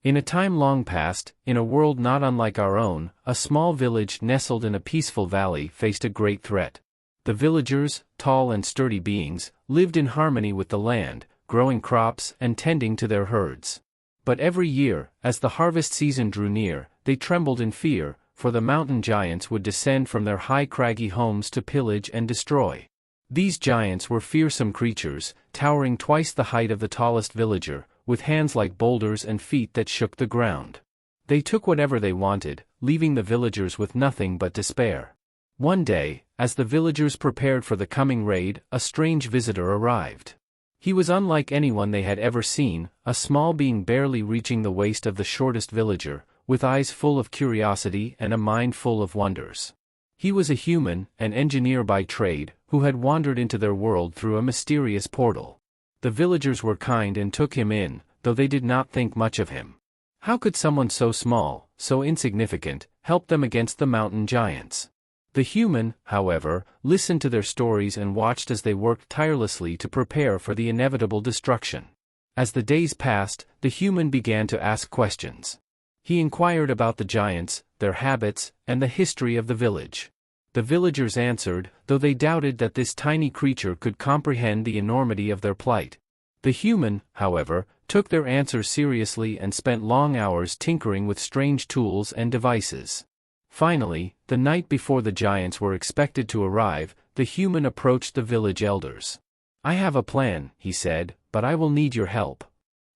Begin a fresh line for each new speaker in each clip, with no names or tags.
In a time long past, in a world not unlike our own, a small village nestled in a peaceful valley faced a great threat. The villagers, tall and sturdy beings, lived in harmony with the land, growing crops and tending to their herds. But every year, as the harvest season drew near, they trembled in fear, for the mountain giants would descend from their high craggy homes to pillage and destroy. These giants were fearsome creatures, towering twice the height of the tallest villager, with hands like boulders and feet that shook the ground. They took whatever they wanted, leaving the villagers with nothing but despair. One day, as the villagers prepared for the coming raid, a strange visitor arrived. He was unlike anyone they had ever seen, a small being barely reaching the waist of the shortest villager, with eyes full of curiosity and a mind full of wonders. He was a human, an engineer by trade, who had wandered into their world through a mysterious portal. The villagers were kind and took him in, though they did not think much of him. How could someone so small, so insignificant, help them against the mountain giants? The human, however, listened to their stories and watched as they worked tirelessly to prepare for the inevitable destruction. As the days passed, the human began to ask questions. He inquired about the giants, their habits, and the history of the village. The villagers answered, though they doubted that this tiny creature could comprehend the enormity of their plight. The human, however, took their answers seriously and spent long hours tinkering with strange tools and devices. Finally, the night before the giants were expected to arrive, the human approached the village elders. "I have a plan," he said, "but I will need your help."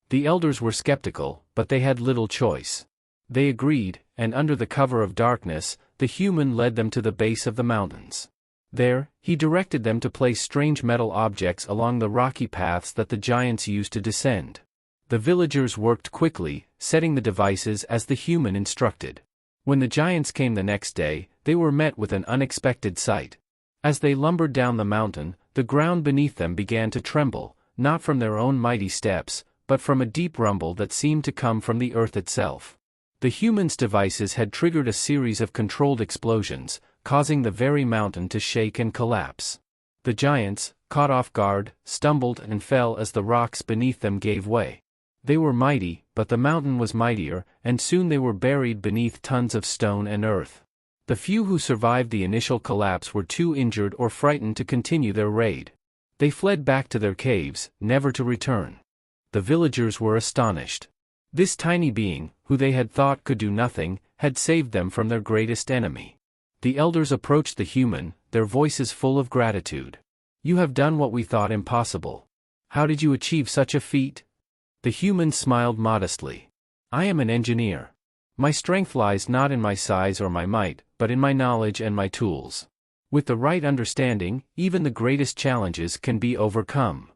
The elders were skeptical, but they had little choice. They agreed, and under the cover of darkness, the human led them to the base of the mountains. There, he directed them to place strange metal objects along the rocky paths that the giants used to descend. The villagers worked quickly, setting the devices as the human instructed. When the giants came the next day, they were met with an unexpected sight. As they lumbered down the mountain, the ground beneath them began to tremble, not from their own mighty steps, but from a deep rumble that seemed to come from the earth itself. The humans' devices had triggered a series of controlled explosions, causing the very mountain to shake and collapse. The giants, caught off guard, stumbled and fell as the rocks beneath them gave way. They were mighty, but the mountain was mightier, and soon they were buried beneath tons of stone and earth. The few who survived the initial collapse were too injured or frightened to continue their raid. They fled back to their caves, never to return. The villagers were astonished. This tiny being, who they had thought could do nothing, had saved them from their greatest enemy. The elders approached the human, their voices full of gratitude. "You have done what we thought impossible. How did you achieve such a feat?" The human smiled modestly. "I am an engineer. My strength lies not in my size or my might, but in my knowledge and my tools. With the right understanding, even the greatest challenges can be overcome."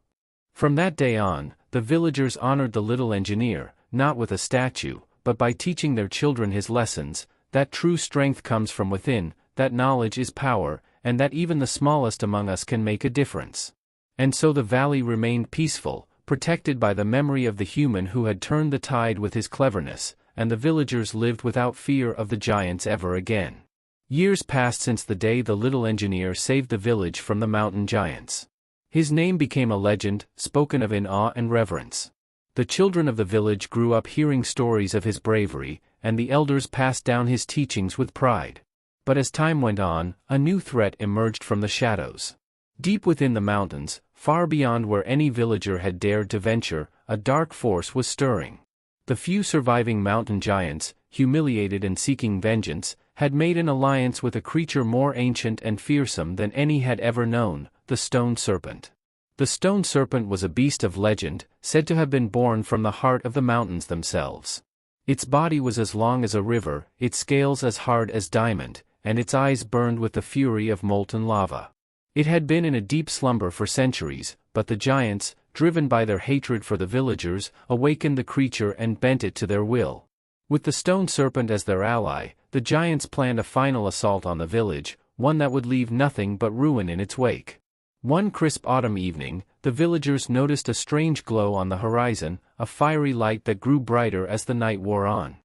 From that day on, the villagers honored the little engineer, not with a statue, but by teaching their children his lessons, that true strength comes from within, that knowledge is power, and that even the smallest among us can make a difference. And so the valley remained peaceful, protected by the memory of the human who had turned the tide with his cleverness, and the villagers lived without fear of the giants ever again. Years passed since the day the little engineer saved the village from the mountain giants. His name became a legend, spoken of in awe and reverence. The children of the village grew up hearing stories of his bravery, and the elders passed down his teachings with pride. But as time went on, a new threat emerged from the shadows. Deep within the mountains, far beyond where any villager had dared to venture, a dark force was stirring. The few surviving mountain giants, humiliated and seeking vengeance, had made an alliance with a creature more ancient and fearsome than any had ever known, the stone serpent. The stone serpent was a beast of legend, said to have been born from the heart of the mountains themselves. Its body was as long as a river, its scales as hard as diamond, and its eyes burned with the fury of molten lava. It had been in a deep slumber for centuries, but the giants, driven by their hatred for the villagers, awakened the creature and bent it to their will. With the stone serpent as their ally, the giants planned a final assault on the village, one that would leave nothing but ruin in its wake. One crisp autumn evening, the villagers noticed a strange glow on the horizon, a fiery light that grew brighter as the night wore on.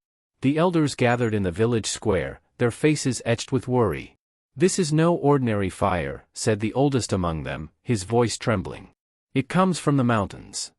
The elders gathered in the village square, their faces etched with worry. "This is no ordinary fire," said the oldest among them, his voice trembling. "It comes from the mountains."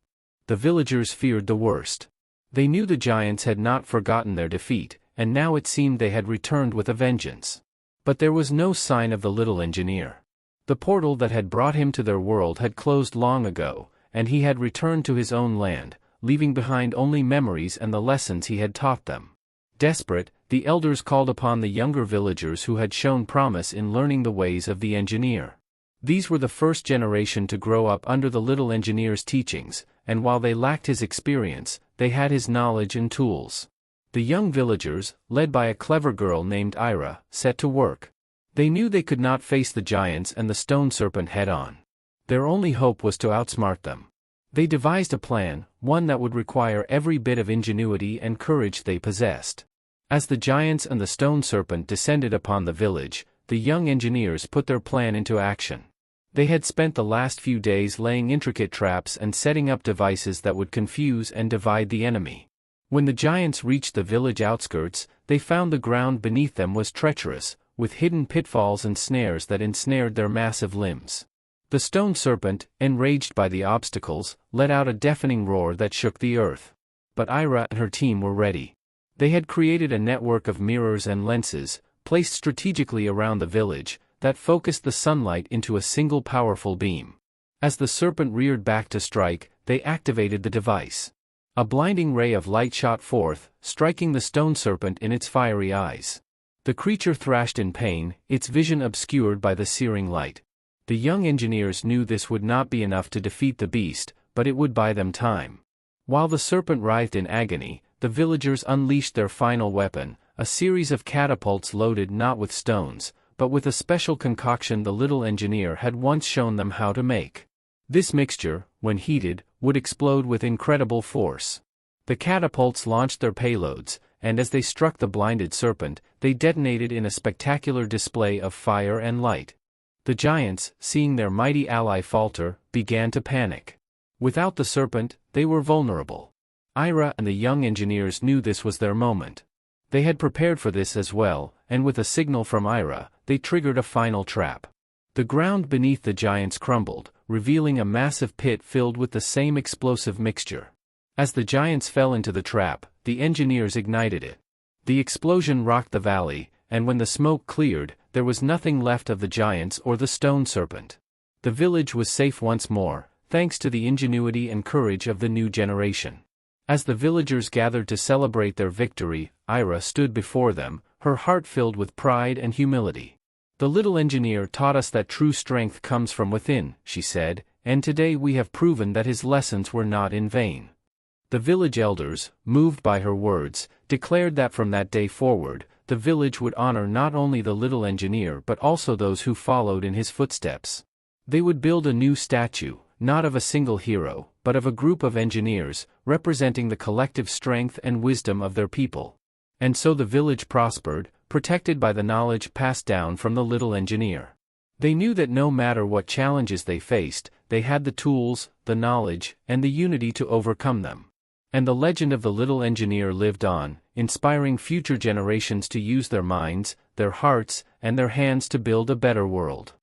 The villagers feared the worst. They knew the giants had not forgotten their defeat, and now it seemed they had returned with a vengeance. But there was no sign of the little engineer. The portal that had brought him to their world had closed long ago, and he had returned to his own land, leaving behind only memories and the lessons he had taught them. Desperate, the elders called upon the younger villagers who had shown promise in learning the ways of the engineer. These were the first generation to grow up under the little engineer's teachings, and while they lacked his experience, they had his knowledge and tools. The young villagers, led by a clever girl named Ira, set to work. They knew they could not face the giants and the stone serpent head-on. Their only hope was to outsmart them. They devised a plan, one that would require every bit of ingenuity and courage they possessed. As the giants and the stone serpent descended upon the village, the young engineers put their plan into action. They had spent the last few days laying intricate traps and setting up devices that would confuse and divide the enemy. When the giants reached the village outskirts, they found the ground beneath them was treacherous, with hidden pitfalls and snares that ensnared their massive limbs. The stone serpent, enraged by the obstacles, let out a deafening roar that shook the earth. But Ira and her team were ready. They had created a network of mirrors and lenses, placed strategically around the village, that focused the sunlight into a single powerful beam. As the serpent reared back to strike, they activated the device. A blinding ray of light shot forth, striking the stone serpent in its fiery eyes. The creature thrashed in pain, its vision obscured by the searing light. The young engineers knew this would not be enough to defeat the beast, but it would buy them time. While the serpent writhed in agony, the villagers unleashed their final weapon, a series of catapults loaded not with stones, but with a special concoction the little engineer had once shown them how to make. This mixture, when heated, would explode with incredible force. The catapults launched their payloads, and as they struck the blinded serpent, they detonated in a spectacular display of fire and light. The giants, seeing their mighty ally falter, began to panic. Without the serpent, they were vulnerable. Ira and the young engineers knew this was their moment. They had prepared for this as well, and with a signal from Ira, they triggered a final trap. The ground beneath the giants crumbled, revealing a massive pit filled with the same explosive mixture. As the giants fell into the trap, the engineers ignited it. The explosion rocked the valley, and when the smoke cleared, there was nothing left of the giants or the stone serpent. The village was safe once more, thanks to the ingenuity and courage of the new generation. As the villagers gathered to celebrate their victory, Ira stood before them, her heart filled with pride and humility. "The little engineer taught us that true strength comes from within," she said, "and today we have proven that his lessons were not in vain." The village elders, moved by her words, declared that from that day forward, the village would honor not only the little engineer but also those who followed in his footsteps. They would build a new statue, not of a single hero, but of a group of engineers, representing the collective strength and wisdom of their people. And so the village prospered, protected by the knowledge passed down from the little engineer. They knew that no matter what challenges they faced, they had the tools, the knowledge, and the unity to overcome them. And the legend of the little engineer lived on, inspiring future generations to use their minds, their hearts, and their hands to build a better world.